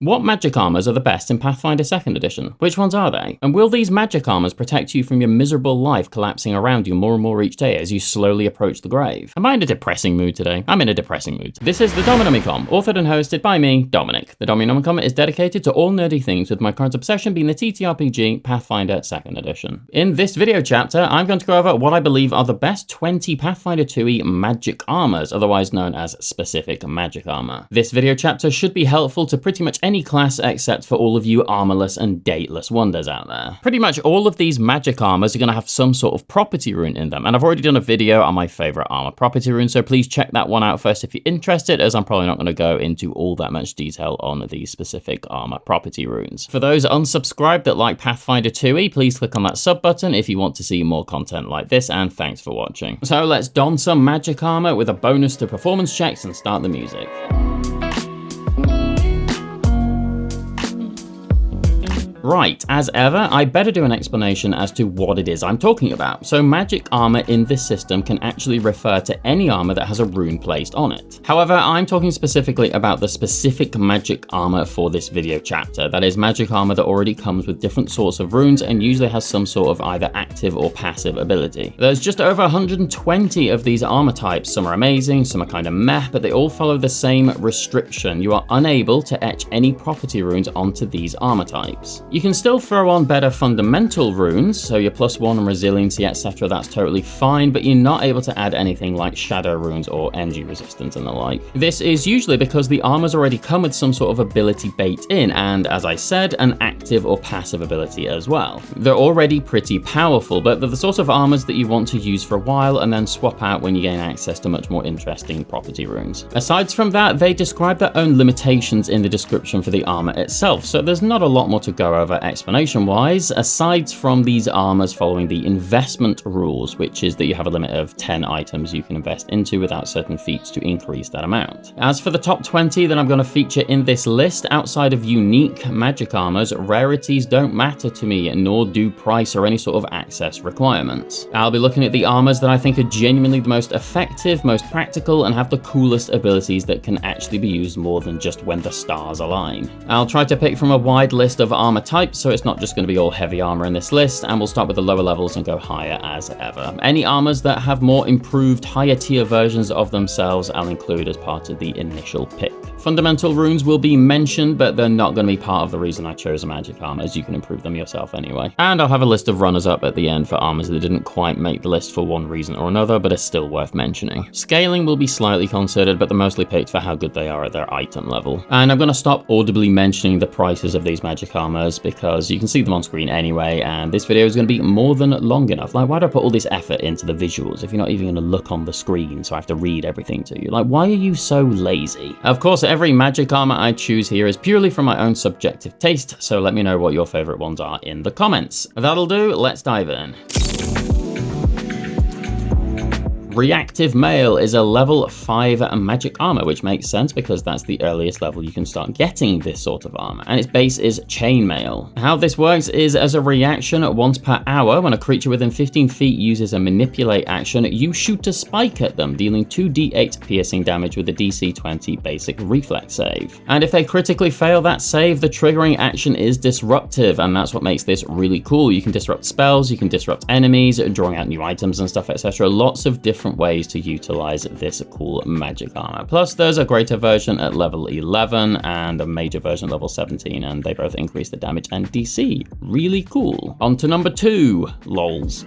What magic armors are the best in Pathfinder 2nd edition? Which ones are they? And will these magic armors protect you from your miserable life collapsing around you more and more each day as you slowly approach the grave? Am I in a depressing mood today? I'm in a depressing mood. This is the Dominomicon, authored and hosted by me, Dominic. The Dominomicon is dedicated to all nerdy things, with my current obsession being the TTRPG Pathfinder 2nd edition. In this video chapter, I'm going to go over what I believe are the best 20 Pathfinder 2e magic armors, otherwise known as specific magic armor. This video chapter should be helpful to pretty much any class except for all of you armorless and dateless wonders out there. Pretty much all of these magic armors are going to have some sort of property rune in them, and I've already done a video on my favorite armor property rune, so please check that one out first if you're interested, as I'm probably not going to go into all that much detail on these specific armor property runes. For those unsubscribed that like Pathfinder 2e, please click on that sub button if you want to see more content like this, and thanks for watching. So let's don some magic armor with a bonus to performance checks and start the music. Right, as ever, I better do an explanation as to what it is I'm talking about. So magic armor in this system can actually refer to any armor that has a rune placed on it. However, I'm talking specifically about the specific magic armor for this video chapter. That is magic armor that already comes with different sorts of runes and usually has some sort of either active or passive ability. There's just over 120 of these armor types. Some are amazing, some are kind of meh, but they all follow the same restriction. You are unable to etch any property runes onto these armor types. You can still throw on better fundamental runes, so your +1 on resiliency, etc. That's totally fine, but you're not able to add anything like shadow runes or energy resistance and the like. This is usually because the armors already come with some sort of ability baked in, and as I said, an active or passive ability as well. They're already pretty powerful, but they're the sort of armors that you want to use for a while and then swap out when you gain access to much more interesting property runes. Aside from that, they describe their own limitations in the description for the armor itself, so there's not a lot more to go over explanation-wise, aside from these armors following the investment rules, which is that you have a limit of 10 items you can invest into without certain feats to increase that amount. As for the top 20 that I'm going to feature in this list, outside of unique magic armors, rarities don't matter to me, nor do price or any sort of access requirements. I'll be looking at the armors that I think are genuinely the most effective, most practical, and have the coolest abilities that can actually be used more than just when the stars align. I'll try to pick from a wide list of armor types, so it's not just going to be all heavy armor in this list, and we'll start with the lower levels and go higher as ever. Any armors that have more improved, higher tier versions of themselves I'll include as part of the initial pick. Fundamental runes will be mentioned, but they're not going to be part of the reason I chose a magic armor, as you can improve them yourself anyway. And I'll have a list of runners up at the end for armors that didn't quite make the list for one reason or another, but are still worth mentioning. Scaling will be slightly considered, but they're mostly picked for how good they are at their item level. And I'm going to stop audibly mentioning the prices of these magic armors because you can see them on screen anyway, and this video is going to be more than long enough. Like, why do I put all this effort into the visuals if you're not even going to look on the screen, so I have to read everything to you? Like, why are you so lazy? Of course, every magic armor I choose here is purely from my own subjective taste, so let me know what your favorite ones are in the comments. That'll do, let's dive in. Reactive Mail is a level 5 magic armor, which makes sense because that's the earliest level you can start getting this sort of armor, and its base is Chainmail. How this works is as a reaction once per hour, when a creature within 15 feet uses a manipulate action, you shoot a spike at them, dealing 2d8 piercing damage with a DC 20 basic reflex save. And if they critically fail that save, the triggering action is disruptive, and that's what makes this really cool. You can disrupt spells, you can disrupt enemies, drawing out new items and stuff, etc. Lots of different ways to utilize this cool magic armor. Plus, there's a greater version at level 11 and a major version at level 17, and they both increase the damage and DC. Really cool. On to number 2, lols.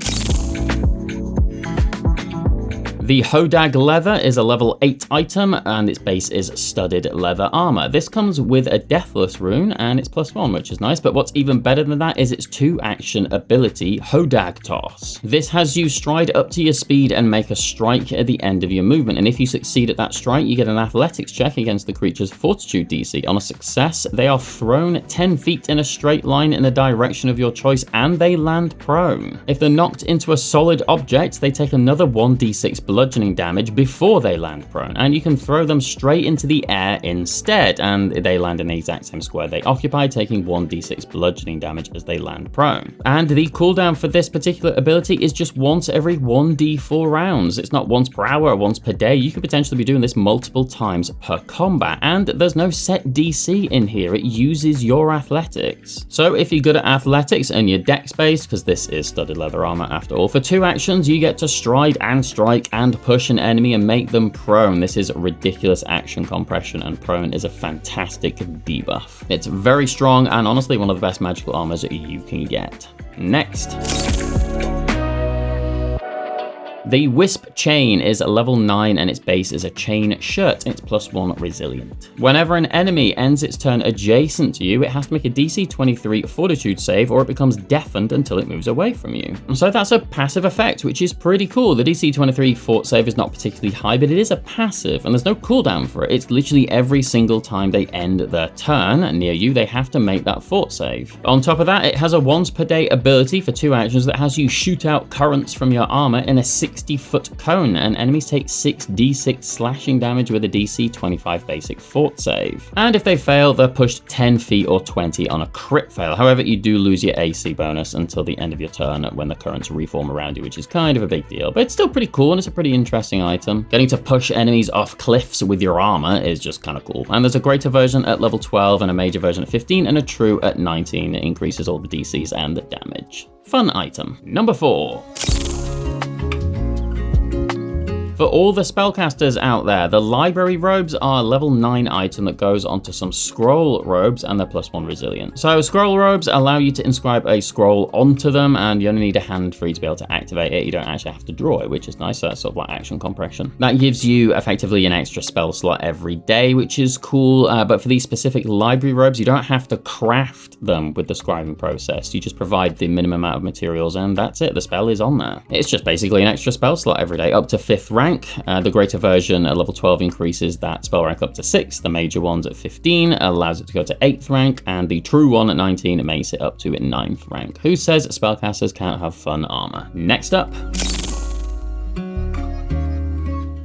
The Hodag Leather is a level 8 item, and its base is studded leather armor. This comes with a Deathless rune, and it's +1, which is nice, but what's even better than that is its 2-action ability, Hodag Toss. This has you stride up to your speed and make a strike at the end of your movement, and if you succeed at that strike, you get an athletics check against the creature's fortitude DC. On a success, they are thrown 10 feet in a straight line in the direction of your choice, and they land prone. If they're knocked into a solid object, they take another 1d6 bludgeoning damage before they land prone, and you can throw them straight into the air instead, and they land in the exact same square they occupy, taking 1d6 bludgeoning damage as they land prone. And the cooldown for this particular ability is just once every 1d4 rounds. It's not once per hour or once per day. You could potentially be doing this multiple times per combat, and there's no set DC in here. It uses your athletics. So if you're good at athletics and you're dex-based, because this is studded leather armor after all, for 2 actions you get to stride and strike and push an enemy and make them prone. This is ridiculous action compression, and prone is a fantastic debuff. It's very strong and honestly one of the best magical armors you can get. Next. The Wisp Chain is a level 9 and its base is a chain shirt and it's +1 resilient. Whenever an enemy ends its turn adjacent to you, it has to make a DC 23 fortitude save or it becomes deafened until it moves away from you. So that's a passive effect, which is pretty cool. The DC 23 fort save is not particularly high, but it is a passive and there's no cooldown for it. It's literally every single time they end their turn near you, they have to make that fort save. On top of that, it has a once per day ability for 2 actions that has you shoot out currents from your armor in a 60-foot cone, and enemies take 6d6 slashing damage with a DC 25 basic fort save. And if they fail, they're pushed 10 feet or 20 on a crit fail. However, you do lose your AC bonus until the end of your turn when the currents reform around you, which is kind of a big deal. But it's still pretty cool and it's a pretty interesting item. Getting to push enemies off cliffs with your armor is just kind of cool. And there's a greater version at level 12 and a major version at 15 and a true at 19. It increases all the DCs and the damage. Fun item. Number 4. For all the spellcasters out there, the library robes are a level 9 item that goes onto some scroll robes and they're +1 resilient. So scroll robes allow you to inscribe a scroll onto them and you only need a hand free to be able to activate it. You don't actually have to draw it, which is nice. So that's sort of like action compression. That gives you effectively an extra spell slot every day, which is cool. But for these specific library robes, you don't have to craft them with the scribing process. You just provide the minimum amount of materials and that's it. The spell is on there. It's just basically an extra spell slot every day up to 5th rank. The greater version at level 12 increases that spell rank up to 6, the major ones at 15 allows it to go to 8th rank, and the true one at 19 it makes it up to 9th rank. Who says spellcasters can't have fun armor? Next up.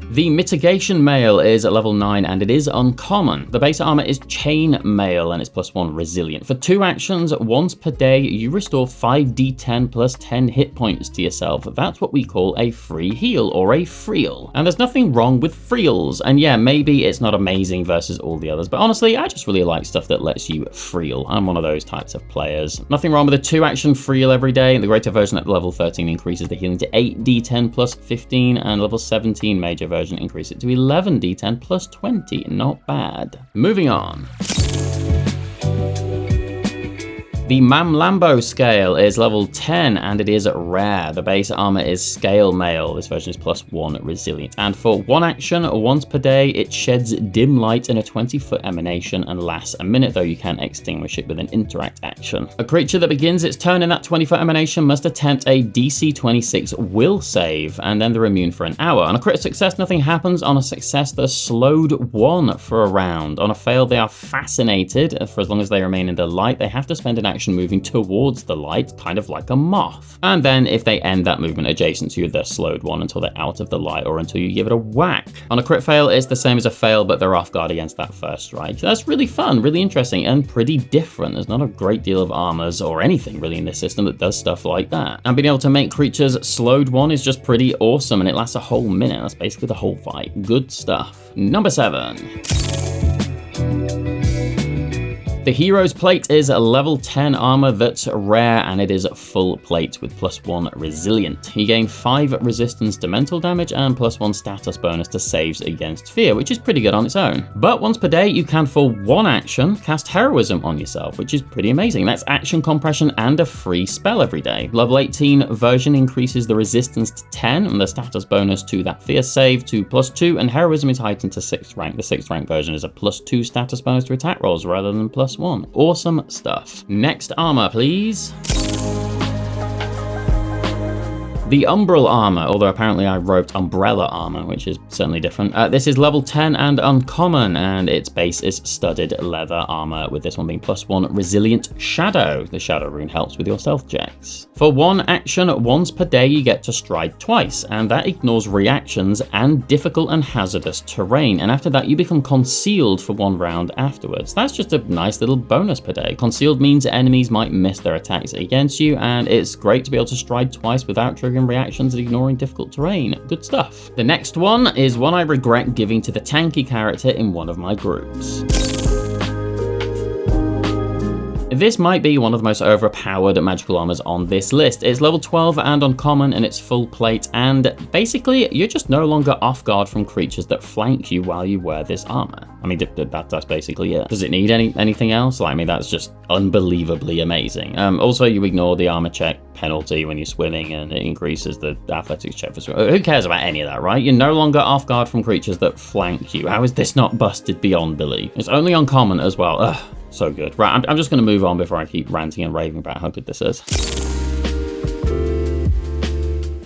The Mitigation Mail is at level 9 and it is uncommon. The base armor is Chain Mail and it's +1 resilient. For 2 actions, once per day, you restore 5d10 plus 10 hit points to yourself. That's what we call a free heal or a freel. And there's nothing wrong with freels. And yeah, maybe it's not amazing versus all the others, but honestly, I just really like stuff that lets you freel. I'm one of those types of players. Nothing wrong with a 2 action freel every day. The greater version at level 13 increases the healing to 8d10 plus 15 and level 17 major version increase it to 11d10 plus 20. Not bad. Moving on. The Mamlambo Scale is level 10 and it is rare. The base armor is Scale Mail. This version is +1 resilient. And for 1 action, once per day, it sheds dim light in a 20-foot emanation and lasts a minute, though you can extinguish it with an interact action. A creature that begins its turn in that 20-foot emanation must attempt a DC 26 will save, and then they're immune for an hour. On a crit success, nothing happens. On a success, they're slowed 1 for a round. On a fail, they are fascinated. For as long as they remain in the light, they have to spend an action moving towards the light, kind of like a moth. And then if they end that movement adjacent to you, they're slowed 1 until they're out of the light or until you give it a whack. On a crit fail, it's the same as a fail, but they're off guard against that first strike. That's really fun, really interesting, and pretty different. There's not a great deal of armors or anything really in this system that does stuff like that. And being able to make creatures slowed 1 is just pretty awesome, and it lasts a whole minute. That's basically the whole fight. Good stuff. Number 7. The Hero's Plate is a level 10 armor that's rare and it is full plate with +1 resilient. You gain 5 resistance to mental damage and +1 status bonus to saves against fear, which is pretty good on its own. But once per day, you can for 1 action cast Heroism on yourself, which is pretty amazing. That's action compression and a free spell every day. Level 18 version increases the resistance to 10 and the status bonus to that fear save to +2, and Heroism is heightened to 6th rank. The 6th rank version is a +2 status bonus to attack rolls rather than +1. Awesome stuff. Next armor, please. The Umbral Armour, although apparently I wrote Umbrella Armour, which is certainly different. This is level 10 and uncommon, and its base is studded leather armour, with this one being +1 resilient shadow. The shadow rune helps with your stealth checks. For one action, once per day you get to stride twice, and that ignores reactions and difficult and hazardous terrain, and after that you become concealed for 1 round afterwards. That's just a nice little bonus per day. Concealed means enemies might miss their attacks against you, and it's great to be able to stride twice without triggering reactions and ignoring difficult terrain. Good stuff. The next one is one I regret giving to the tanky character in one of my groups. This might be one of the most overpowered magical armors on this list. It's level 12 and uncommon in its full plate, and basically you're just no longer off guard from creatures that flank you while you wear this armor. I mean, that's basically it. Does it need anything else? Like, I mean, that's just unbelievably amazing. Also, you ignore the armor check penalty when you're swimming, and it increases the athletics check for swimming. Who cares about any of that, right? You're no longer off guard from creatures that flank you. How is this not busted beyond belief? It's only uncommon as well. Ugh. So good. Right, I'm just going to move on before I keep ranting and raving about how good this is.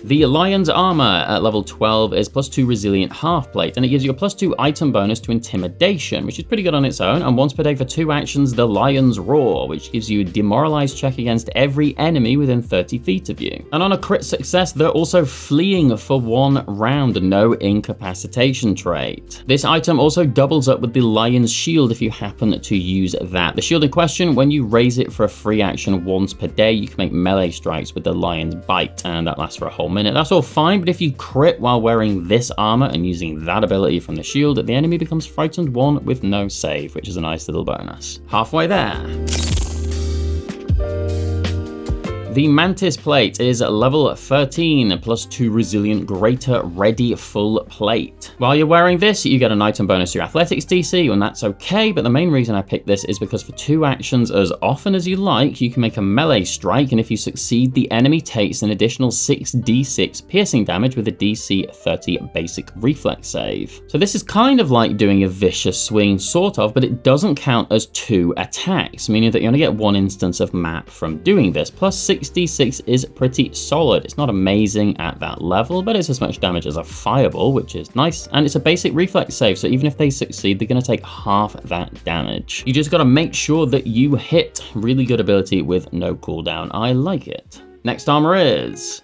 The Lion's Armour at level 12 is +2 resilient half plate, and it gives you a +2 item bonus to intimidation, which is pretty good on its own, and once per day for 2 actions, the Lion's Roar, which gives you a demoralized check against every enemy within 30 feet of you. And on a crit success, they're also fleeing for 1 round, no incapacitation trait. This item also doubles up with the Lion's Shield if you happen to use that. The shield in question, when you raise it for a free action once per day, you can make melee strikes with the Lion's Bite, and that lasts for a whole minute. That's all fine, but if you crit while wearing this armor and using that ability from the shield, the enemy becomes frightened 1 with no save, which is a nice little bonus. Halfway there. The Mantis Plate is level 13, +2 resilient greater ready full plate. While you're wearing this, you get an item bonus to your athletics DC, and that's okay, but the main reason I picked this is because for 2 actions as often as you like, you can make a melee strike, and if you succeed, the enemy takes an additional 6d6 piercing damage with a DC 30 basic reflex save. So this is kind of like doing a vicious swing, sort of, but it doesn't count as 2 attacks, meaning that you only get 1 instance of map from doing this, plus 6d6 is pretty solid. It's not amazing at that level, but it's as much damage as a fireball, which is nice, and it's a basic reflex save, so even if they succeed, they're going to take half that damage. You just got to make sure that you hit. Really good ability with no cooldown. I like it. Next armor is...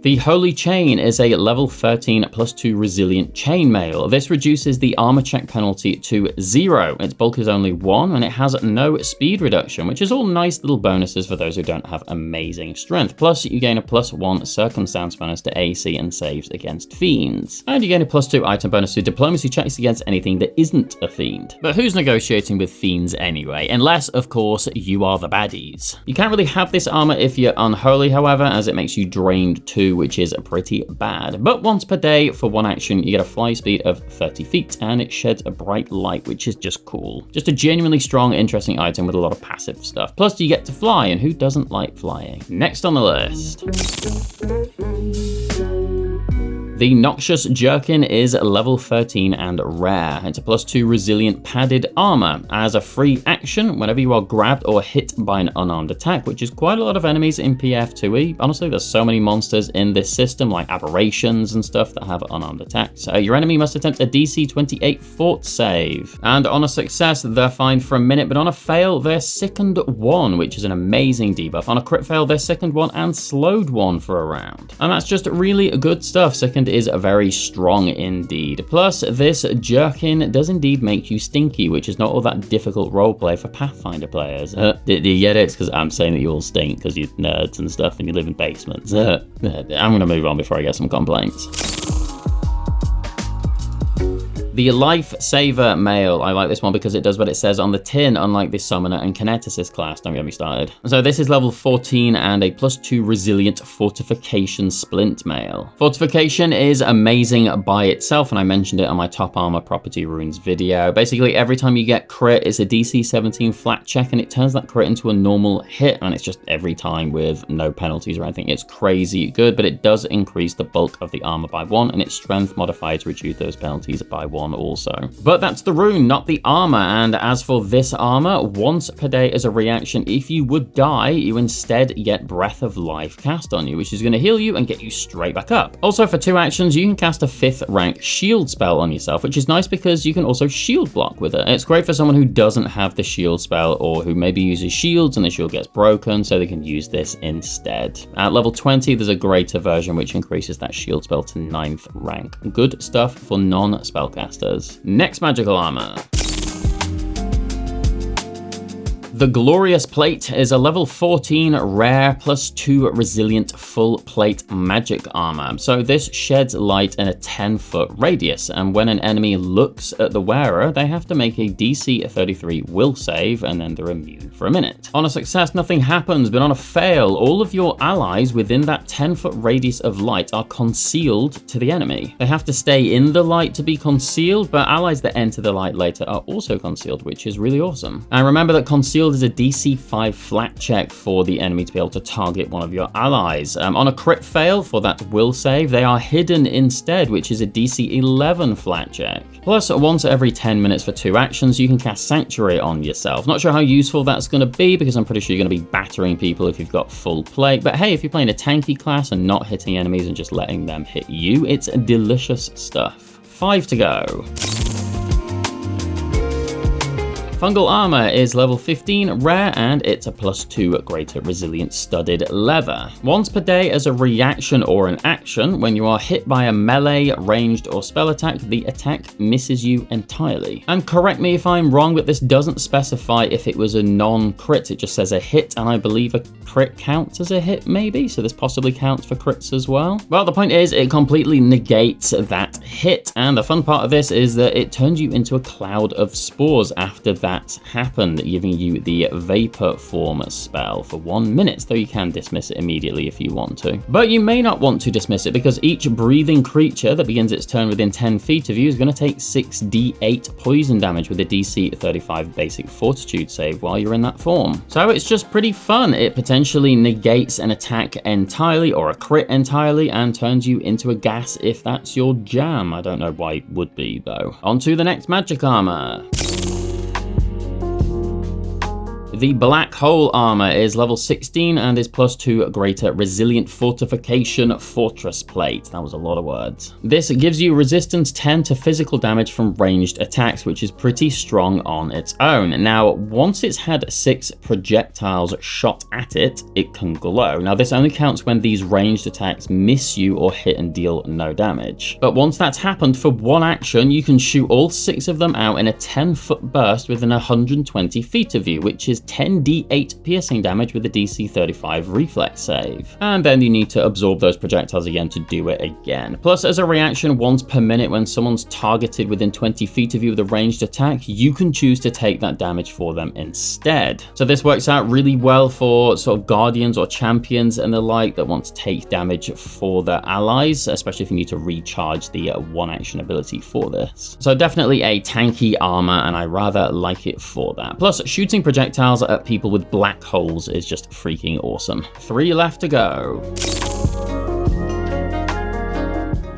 The Holy Chain is a level 13 +2 resilient chainmail. This reduces the armor check penalty to 0. Its bulk is only 1, and it has no speed reduction, which is all nice little bonuses for those who don't have amazing strength. Plus, you gain a +1 circumstance bonus to AC and saves against fiends. And you gain a +2 item bonus to diplomacy checks against anything that isn't a fiend. But who's negotiating with fiends anyway? Unless, of course, you are the baddies. You can't really have this armor if you're unholy, however, as it makes you drained 2, which is pretty bad. But once per day for 1 action, you get a fly speed of 30 feet, and it sheds a bright light, which is just cool. Just a genuinely strong, interesting item with a lot of passive stuff. Plus, you get to fly, and who doesn't like flying? Next on the list. The Noxious Jerkin is level 13 and rare. It's a +2 resilient padded armor. As a free action, whenever you are grabbed or hit by an unarmed attack, which is quite a lot of enemies in PF2E. Honestly, there's so many monsters in this system, like aberrations and stuff, that have unarmed attacks. Your enemy must attempt a DC 28 fort save. And on a success, they're fine for a minute, but on a fail, they're sickened 1, which is an amazing debuff. On a crit fail, they're sickened 1 and slowed 1 for a round. And that's just really good stuff. Sickened is very strong indeed. Plus, this Jerkin does indeed make you stinky, which is not all that difficult roleplay for Pathfinder players. Do you get it? It's because I'm saying that you all stink because you're nerds and stuff and you live in basements. I'm going to move on before I get some complaints. The Lifesaver Mail. I like this one because it does what it says on the tin, unlike the Summoner and Kineticist class. Don't get me started. So this is level 14 and a +2 resilient Fortification Splint Mail. Fortification is amazing by itself, and I mentioned it on my top armor property runes video. Basically, every time you get crit, it's a DC 17 flat check, and it turns that crit into a normal hit, and it's just every time with no penalties or anything. It's crazy good, but it does increase the bulk of the armor by 1, and its strength modifier to reduce those penalties by 1. 1 also. But that's the rune, not the armor, and as for this armor, once per day as a reaction, if you would die, you instead get Breath of Life cast on you, which is going to heal you and get you straight back up. Also, for 2 actions, you can cast a 5th rank shield spell on yourself, which is nice because you can also shield block with it. It's great for someone who doesn't have the shield spell or who maybe uses shields and the shield gets broken, so they can use this instead. At level 20, there's a greater version which increases that shield spell to 9th rank. Good stuff for non-spellcasters. Next magical armor. The Glorious Plate is a level 14 rare +2 resilient full plate magic armor. So this sheds light in a 10-foot radius, and when an enemy looks at the wearer, they have to make a DC 33 will save, and then they're immune for a minute. On a success, nothing happens, but on a fail, all of your allies within that 10-foot radius of light are concealed to the enemy. They have to stay in the light to be concealed, but allies that enter the light later are also concealed, which is really awesome. And remember that concealed is a DC 5 flat check for the enemy to be able to target one of your allies. On a crit fail for that will save, they are hidden instead, which is a DC 11 flat check. Plus, once every 10 minutes for 2 actions, you can cast Sanctuary on yourself. Not sure how useful that's going to be, because I'm pretty sure you're going to be battering people if you've got full plate, but hey, if you're playing a tanky class and not hitting enemies and just letting them hit you, it's delicious stuff. 5 to go. Fungal Armour is level 15 rare, and it's a +2 greater resilient studded leather. Once per day as a reaction or an action, when you are hit by a melee, ranged or spell attack, the attack misses you entirely. And correct me if I'm wrong, but this doesn't specify if it was a non-crit, it just says a hit, and I believe a crit counts as a hit maybe, so this possibly counts for crits as well. Well, the point is it completely negates that hit, and the fun part of this is that it turns you into a cloud of spores after that happened, giving you the vapor form spell for 1 minute, though you can dismiss it immediately if you want to. But you may not want to dismiss it, because each breathing creature that begins its turn within 10 feet of you is going to take 6d8 poison damage with a DC 35 basic fortitude save while you're in that form. So it's just pretty fun. It potentially negates an attack entirely or a crit entirely and turns you into a gas if that's your jam. I don't know why it would be though. On to the next magic armor. The Black Hole Armour is level 16 and is +2 greater resilient fortification fortress plate. That was a lot of words. This gives you resistance 10 to physical damage from ranged attacks, which is pretty strong on its own. Now, once it's had 6 projectiles shot at it, it can glow. Now, this only counts when these ranged attacks miss you or hit and deal no damage. But once that's happened, for 1 action, you can shoot all 6 of them out in a 10-foot burst within 120 feet of you, which is 10d8 piercing damage with a DC 35 reflex save. And then you need to absorb those projectiles again to do it again. Plus, as a reaction, once per minute when someone's targeted within 20 feet of you with a ranged attack, you can choose to take that damage for them instead. So this works out really well for sort of guardians or champions and the like that want to take damage for their allies, especially if you need to recharge the 1 action ability for this. So definitely a tanky armor, and I rather like it for that. Plus, shooting projectiles at people with black holes is just freaking awesome. 3 left to go.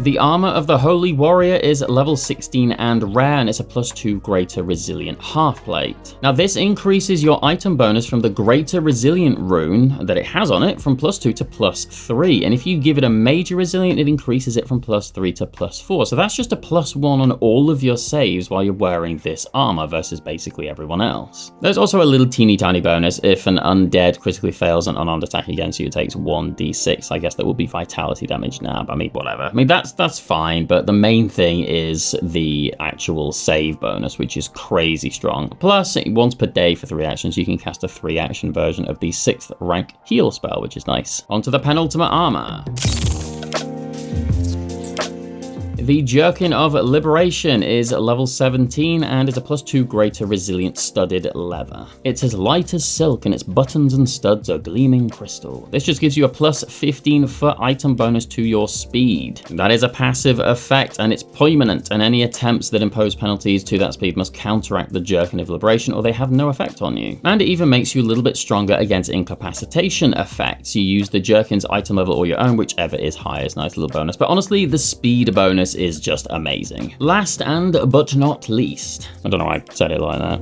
The Armor of the Holy Warrior is level 16 and rare, and it's a +2 greater resilient half plate. Now this increases your item bonus from the greater resilient rune that it has on it from +2 to +3, and if you give it a major resilient, it increases it from +3 to +4. So that's just a +1 on all of your saves while you're wearing this armor versus basically everyone else. There's also a little teeny tiny bonus if an undead critically fails an unarmed attack against you, it takes 1d6. I guess that will be vitality damage now, but I mean, whatever. I mean, that's fine, but the main thing is the actual save bonus, which is crazy strong. Plus, once per day for 3 actions, you can cast a 3-action version of the 6th rank heal spell, which is nice. On to the penultimate armor. The Jerkin of Liberation is level 17 and is a +2 greater resilient studded leather. It's as light as silk and its buttons and studs are gleaming crystal. This just gives you a +15-foot item bonus to your speed. That is a passive effect and it's permanent, and any attempts that impose penalties to that speed must counteract the Jerkin of Liberation or they have no effect on you. And it even makes you a little bit stronger against incapacitation effects. You use the Jerkin's item level or your own, whichever is highest. Nice little bonus. But honestly, the speed bonus is just amazing. Last and but not least, I don't know why I said it like that.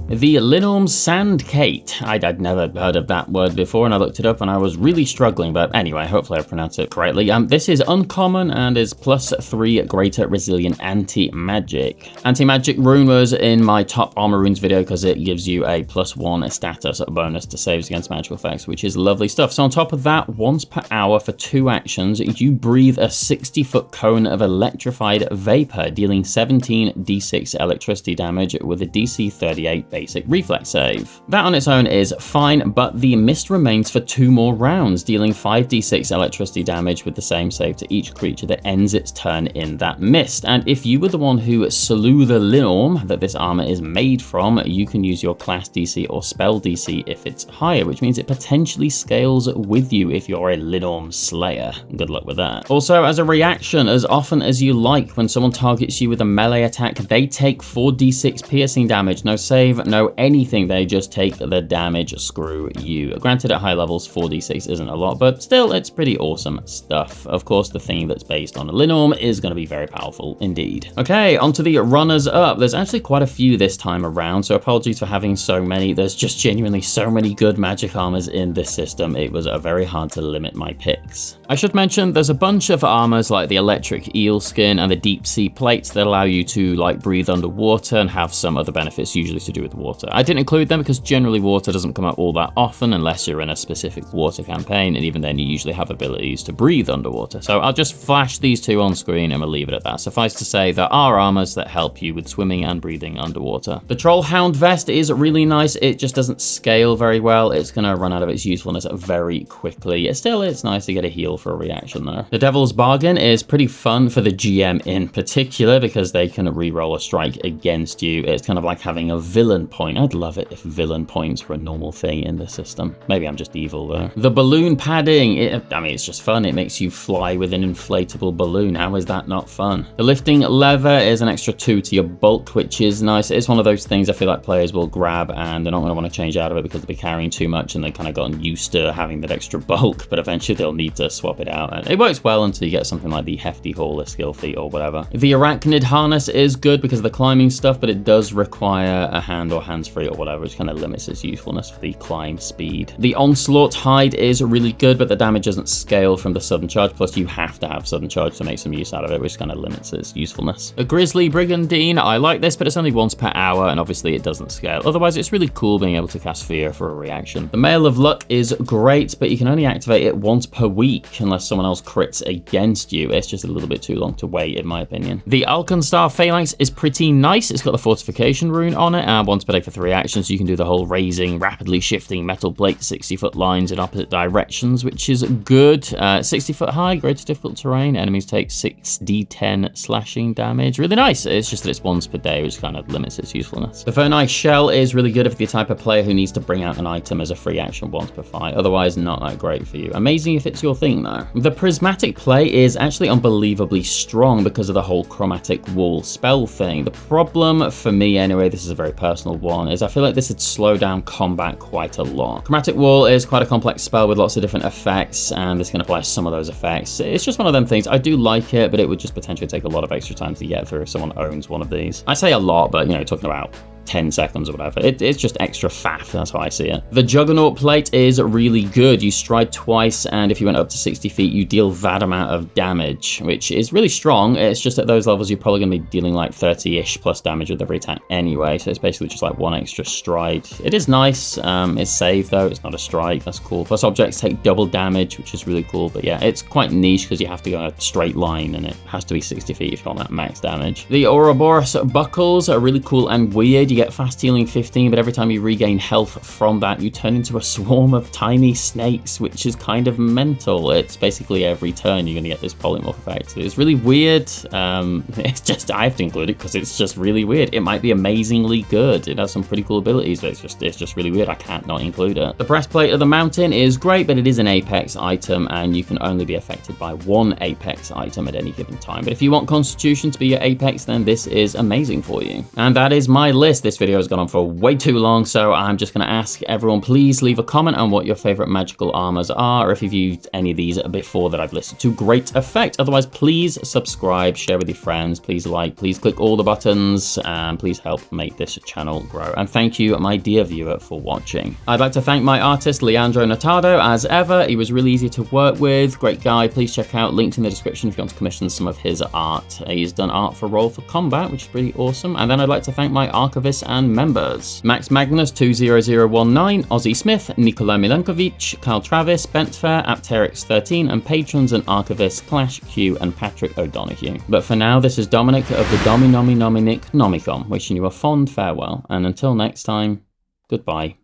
The Linnor Sankeit. I'd never heard of that word before, and I looked it up and I was really struggling, but anyway, hopefully I pronounced it correctly. This is uncommon and is +3 greater resilient anti-magic. Anti-magic rune was in my top armor runes video because it gives you a +1 status bonus to saves against magical effects, which is lovely stuff. So on top of that, once per hour for 2 actions, you breathe a 60-foot cone of electrified vapor, dealing 17 d6 electricity damage with a DC 38 basic reflex save. That on its own is fine, but the mist remains for 2 more rounds, dealing 5d6 electricity damage with the same save to each creature that ends its turn in that mist. And if you were the one who slew the Linnor that this armor is made from, you can use your class DC or spell DC if it's higher, which means it potentially scales with you if you're a Linnor slayer. Good luck with that. Also, as a reaction, as often as you like, when someone targets you with a melee attack, they take 4d6 piercing damage. No save, no anything, they just take the damage. Screw you. Granted, at high levels 4d6 isn't a lot, but still it's pretty awesome stuff. Of course, the thing that's based on Linnor is going to be very powerful indeed. Okay, onto the runners up. There's actually quite a few this time around, so apologies for having so many. There's just genuinely so many good magic armors in this system. It was very hard to limit my picks. I should mention there's a bunch of armors like the electric eel skin and the deep sea plates that allow you to like breathe underwater and have some other benefits usually to do with water. I didn't include them because generally water doesn't come up all that often unless you're in a specific water campaign, and even then you usually have abilities to breathe underwater. So I'll just flash these 2 on screen and we'll leave it at that. Suffice to say, there are armors that help you with swimming and breathing underwater. The Trollhound vest is really nice. It just doesn't scale very well. It's going to run out of its usefulness very quickly. Still, it's nice to get a heal for a reaction though. The Devil's Bargain is pretty fun for the GM in particular because they can re-roll a strike against you. It's kind of like having a villain point. I'd love it if villain points were a normal thing in the system. Maybe I'm just evil though. The balloon padding, I mean, it's just fun. It makes you fly with an inflatable balloon. How is that not fun? The lifting lever is an extra 2 to your bulk, which is nice. It's one of those things I feel like players will grab and they're not going to want to change out of it because they'll be carrying too much and they've kind of gotten used to having that extra bulk, but eventually they'll need to swap it out. And it works well until you get something like the Hefty Hauler skill feat or whatever. The Arachnid Harness is good because of the climbing stuff, but it does require a hand or hands-free or whatever, which kind of limits its usefulness for the climb speed. The Onslaught Hide is really good, but the damage doesn't scale from the sudden charge, plus you have to have sudden charge to make some use out of it, which kind of limits its usefulness. The Grizzly Brigandine, I like this, but it's only once per hour, and obviously it doesn't scale. Otherwise, it's really cool being able to cast Fear for a reaction. The Mail of Luck is great, but you can only activate it once per week unless someone else crits against you. It's just a little bit too long to wait, in my opinion. The Alkenstar Phalanx is pretty nice. It's got the Fortification rune on it, and once per day for 3 actions, you can do the whole raising, rapidly shifting metal plate 60-foot lines in opposite directions, which is good. 60-foot high, greater difficult terrain. Enemies take 6d10 slashing damage. Really nice. It's just that it's once per day, which kind of limits its usefulness. The Fernite Shell is really good if you're the type of player who needs to bring out an item as a free action once per fight. Otherwise, not that great for you. Amazing if it's your thing, though. The Prismatic Plate is actually unbelievably strong because of the whole Chromatic Wall spell thing. The problem, for me anyway, this is a very personal one, is I feel like this would slow down combat quite a lot. Chromatic Wall is quite a complex spell with lots of different effects, and this can apply some of those effects. It's just one of them things. I do like it, but it would just potentially take a lot of extra time to get through if someone owns one of these. I say a lot, but, you know, talking about 10 seconds or whatever. It's just extra faff, that's how I see it. The Juggernaut Plate is really good. You stride twice, and if you went up to 60 feet, you deal that amount of damage, which is really strong. It's just at those levels, you're probably going to be dealing like 30-ish plus damage with every attack anyway, so it's basically just like 1 extra stride. It is nice. It's saved, though. It's not a strike. That's cool. Plus, objects take double damage, which is really cool, but yeah, it's quite niche because you have to go in a straight line, and it has to be 60 feet if you want that max damage. The Ouroboros Buckles are really cool and weird. You get fast healing 15, but every time you regain health from that, you turn into a swarm of tiny snakes, which is kind of mental. It's basically every turn you're going to get this polymorph effect. It's really weird. It's just, I have to include it because it's just really weird. It might be amazingly good. It has some pretty cool abilities, but it's just really weird. I can't not include it. The Breastplate of the Mountain is great, but it is an Apex item, and you can only be affected by 1 Apex item at any given time. But if you want Constitution to be your Apex, then this is amazing for you. And that is my list. this video has gone on for way too long, so I'm just going to ask everyone, please leave a comment on what your favorite magical armors are, or if you've used any of these before that I've listed to great effect. Otherwise, please subscribe, share with your friends, please like, please click all the buttons, and please help make this channel grow. And thank you, my dear viewer, for watching. I'd like to thank my artist, Leandro Notado, as ever. He was really easy to work with, great guy. Please check out, linked in the description if you want to commission some of his art. He's done art for Roll for Combat, which is really awesome. And then I'd like to thank my archivists and members: Max Magnus 20019, Ozzy Smith, Nikola Milenkovic, Carl Travis, Bentfair, Apterix13, and patrons and archivists Clash Q and Patrick O'Donoghue. But for now, this is Dominic of the Dominic Nomicon, wishing you a fond farewell, and until next time, goodbye.